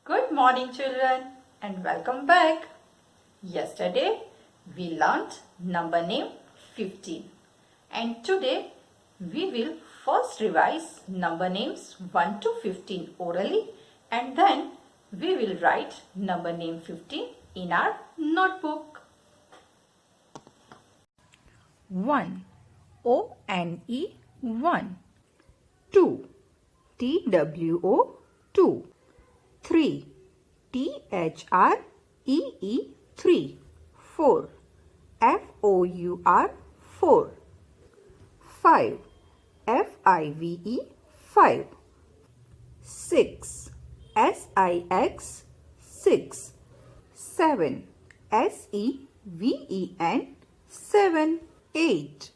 Good morning children and welcome back. Yesterday we learnt number name 15 and today we will first revise number names 1 to 15 orally and then we will write number name 15 in our notebook. 1. O-N-E 1. 2. T-W-O 2. 3. T-H-R-E-E 3. 4. F-O-U-R 4. 5. F-I-V-E 5. 6. S-I-X 6. 7. S-E-V-E-N 7. 8.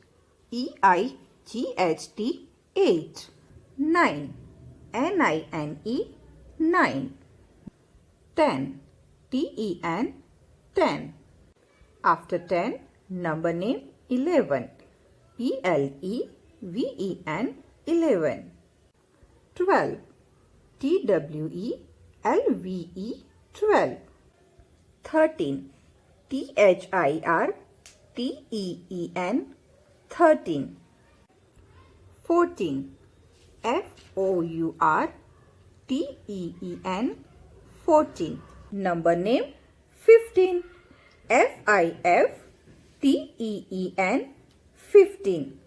E-I-G-H-T 8. 9. N-I-N-E 9. 10. T-E-N 10. After 10, number name 11. E-L-E-V-E-N 11. 12. T-W-E-L-V-E 12. 13. T-H-I-R-T-E-E-N 13. 14. F-O-U-R-T-E-E-N 14. Number name 15. F-I-F-T-E-E-N 15.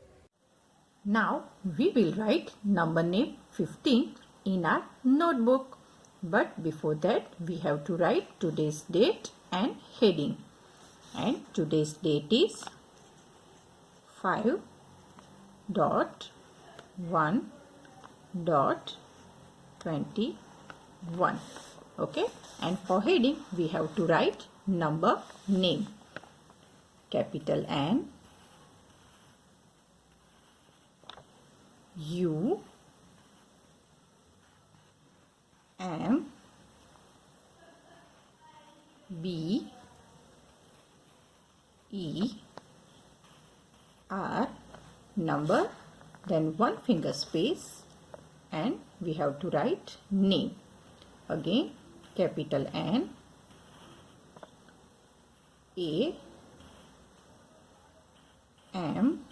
Now we will write number name 15 in our notebook. But before that we have to write today's date and heading. And today's date is 5.1.21. Okay, and for heading we have to write number name, capital N U M B E R number, then one finger space, and we have to write name. Again, capital N A M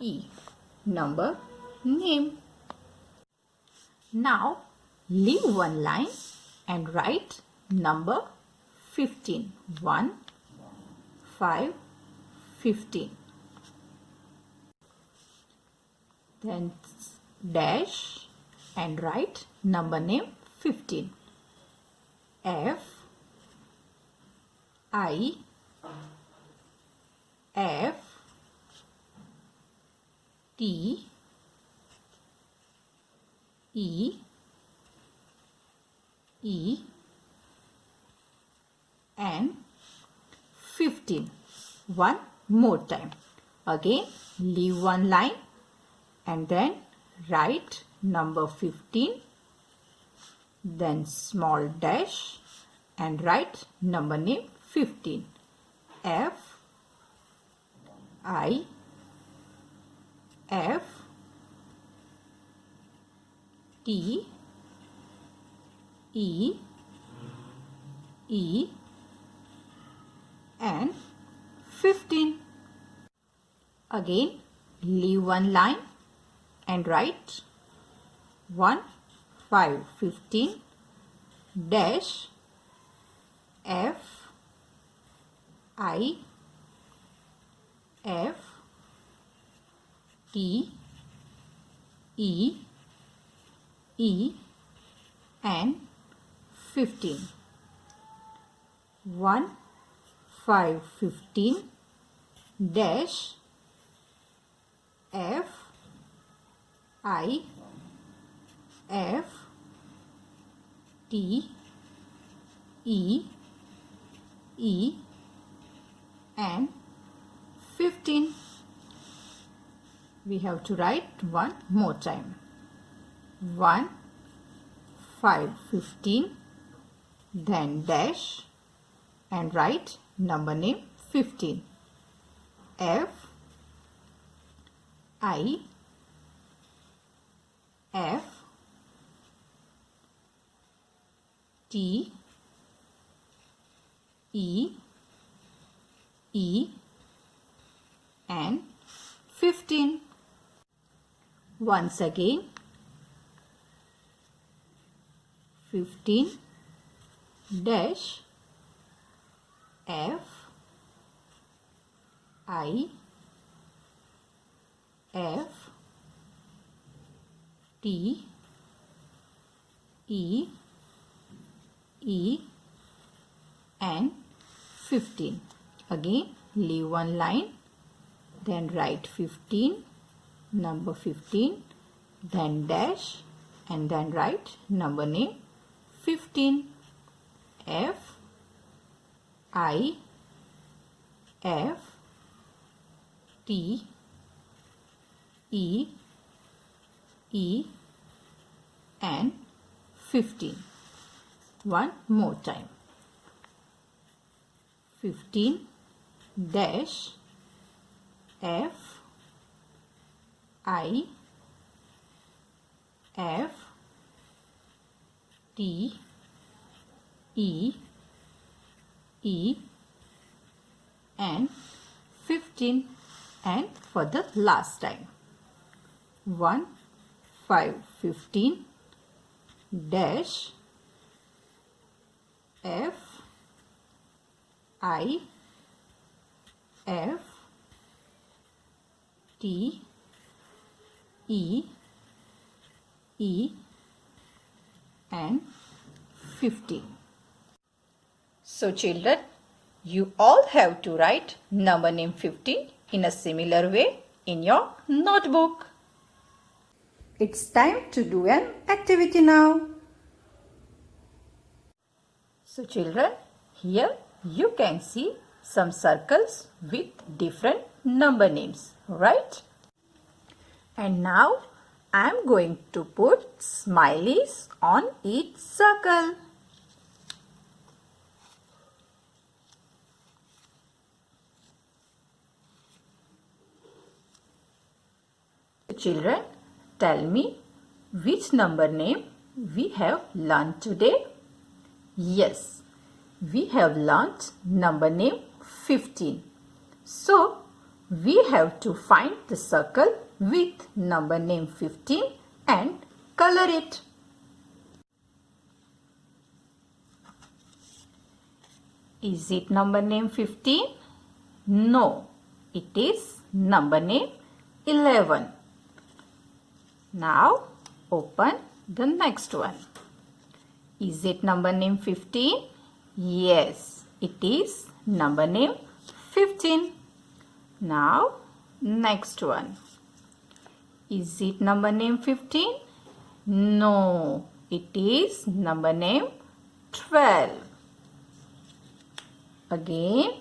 E number, name. Now leave one line and write number 15. 1, 5, 15. Then dash and write number name 15. F I F T E E N 15. One more time. Again leave one line and then write number 15, then small dash and write number name 15. F I F T E E N 15. Again leave one line and write 1, 5, 15 dash F I F T E E N 15. 1, 5, 15 dash F I F T E E N 15. We have to write one more time. 1, 5, 15 then dash and write number name 15. F I F T E E and 15. Once again, 15 dash F I F T E E and 15. Again, leave one line, then write 15, number 15, then dash, and then write number name 15. F I F T E E and 15. One more time. 15 dash F I F T E E and 15. And for the last time, 1 5 15 dash F I F T E E and 15. So children, you all have to write number name 15 in a similar way in your notebook. It's time to do an activity now. So children, here you can see some circles with different number names, right? And now I am going to put smileys on each circle. Children, tell me which number name we have learned today. Yes, we have learnt number name 15. So, we have to find the circle with number name 15 and color it. Is it number name 15? No, it is number name 11. Now, open the next one. Is it number name 15? Yes, it is number name 15. Now, next one. Is it number name 15? No, it is number name 12. Again.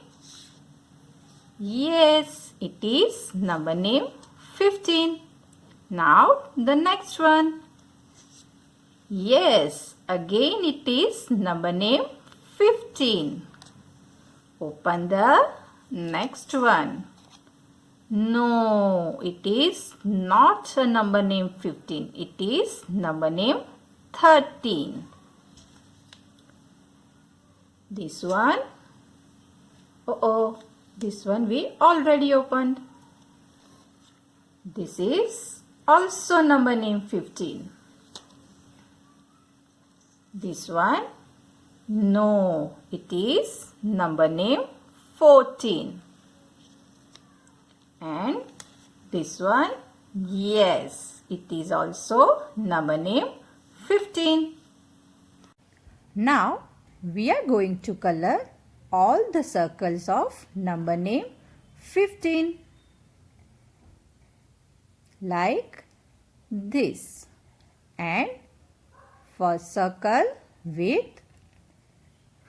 Yes, it is number name 15. Now, the next one. Yes, again it is number name 15. Open the next one. No, it is not a number name 15. It is number name 13. This one. This one we already opened. This is also number name 15. This one. No, it is number name 14. And this one, yes, it is also number name 15. Now, we are going to color all the circles of number name 15. Like this. And first circle with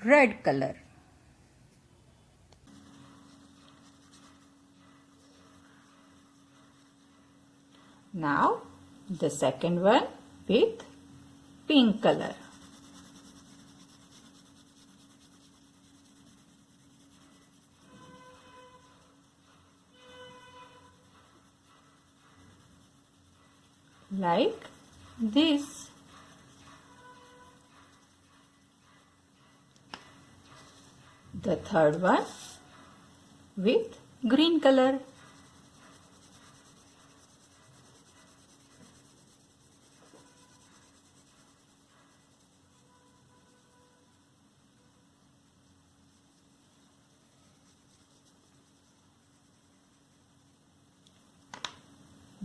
red color. Now the second one with pink color. Like this. The third one with green color.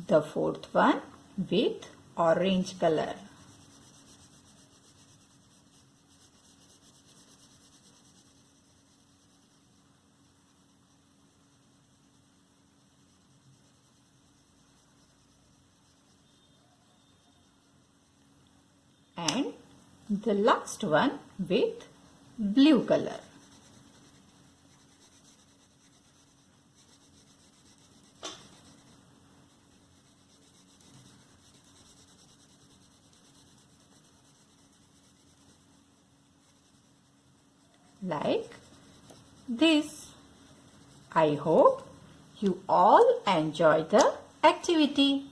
The fourth one with orange color. And the last one with blue color. Like this. I hope you all enjoy the activity.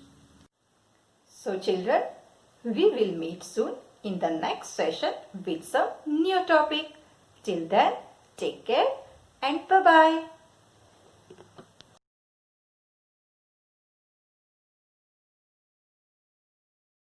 So children, we will meet soon in the next session with some new topic. Till then, take care and bye-bye.